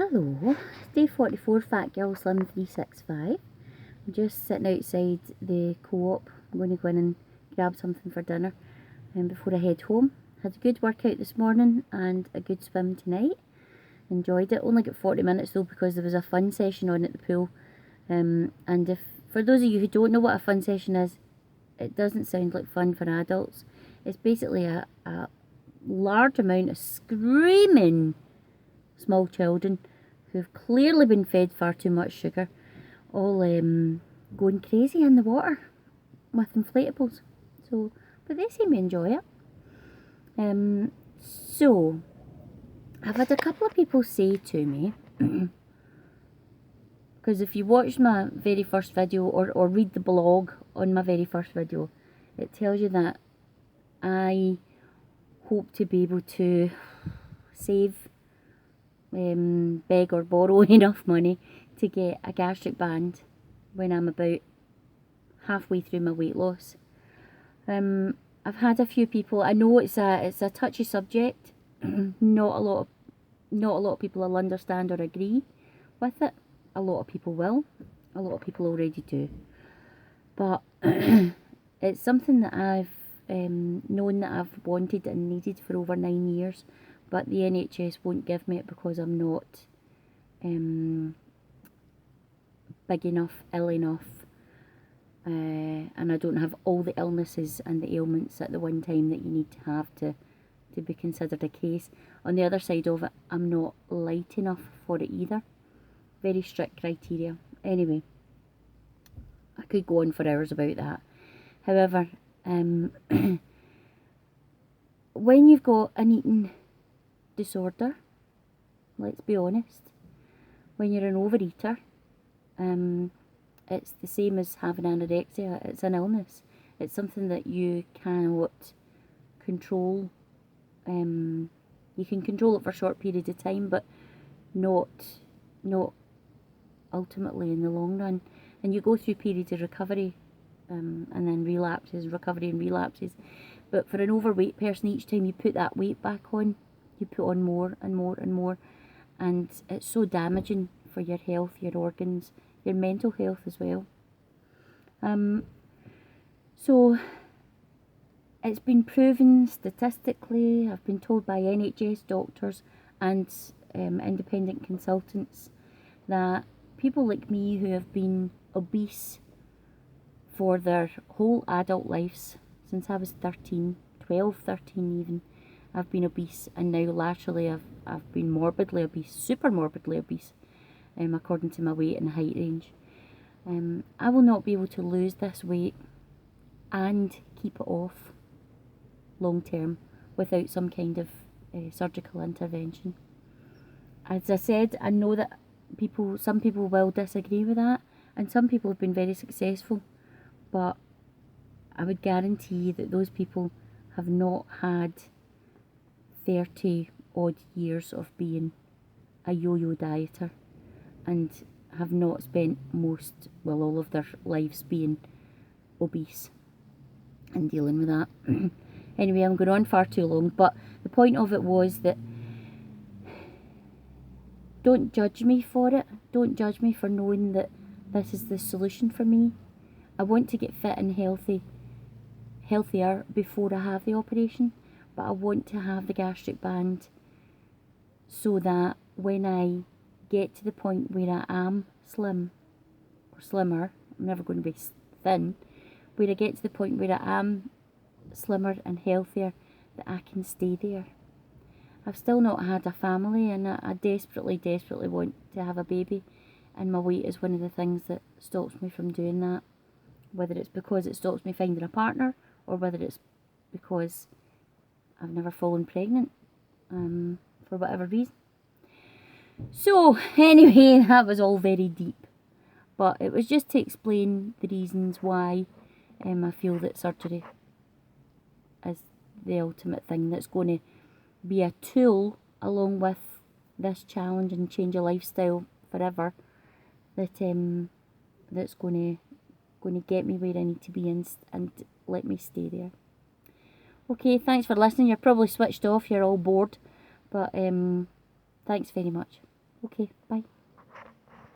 Hello, day 44, Fat Girl Slim 365. I'm just sitting outside the co-op. I'm going to go in and grab something for dinner before I head home. Had a good workout this morning and a good swim tonight. Enjoyed it. Only got 40 minutes though because there was a fun session on at the pool. And if for those of you who don't know what a fun session is, it doesn't sound like fun for adults. It's basically a large amount of screaming small children who've clearly been fed far too much sugar, all going crazy in the water with inflatables. But they seem to enjoy it. So I've had a couple of people say to me, because if you watch my very first video or read the blog on my very first video, it tells you that I hope to be able to save, beg or borrow enough money to get a gastric band when I'm about halfway through my weight loss. I've had a few people. I know it's a touchy subject. Not a lot of people will understand or agree with it. A lot of people will. A lot of people already do. But it's something that I've known that I've wanted and needed for over 9 years. But the NHS won't give me it because I'm not big enough, ill enough, and I don't have all the illnesses and the ailments at the one time that you need to have to be considered a case. On the other side of it, I'm not light enough for it either. Very strict criteria. Anyway, I could go on for hours about that. However, when you've got an eating disorder, let's be honest, when you're an overeater, it's the same as having anorexia. It's an illness. It's something that you cannot control. You can control it for a short period of time, but not ultimately in the long run. And you go through periods of recovery, and then relapses, recovery and relapses. But for an overweight person, each time you put that weight back on, you put on more and more and more, and it's so damaging for your health, your organs, your mental health as well. So it's been proven statistically, I've been told by NHS doctors and independent consultants, that people like me who have been obese for their whole adult lives, since I was 13 even, I've been obese, and now laterally I've been morbidly obese, super morbidly obese, according to my weight and height range. I will not be able to lose this weight and keep it off long term without some kind of surgical intervention. As I said, I know that some people will disagree with that, and some people have been very successful, but I would guarantee that those people have not had 30 odd years of being a yo-yo dieter and have not spent all of their lives being obese and dealing with that. Anyway, I'm going on far too long, but the point of it was that don't judge me for it. Don't judge me for knowing that this is the solution for me. I want to get fit and healthier before I have the operation, but I want to have the gastric band so that when I get to the point where I am slim or slimmer, I'm never going to be thin, where I get to the point where I am slimmer and healthier, that I can stay there. I've still not had a family, and I desperately want to have a baby, and my weight is one of the things that stops me from doing that, whether it's because it stops me finding a partner or whether it's because I've never fallen pregnant, for whatever reason. So anyway, that was all very deep, but it was just to explain the reasons why I feel that surgery is the ultimate thing that's going to be a tool along with this challenge and change of lifestyle forever, that's going to get me where I need to be and let me stay there. Okay, thanks for listening. You're probably switched off, you're all bored, but thanks very much. Okay, bye.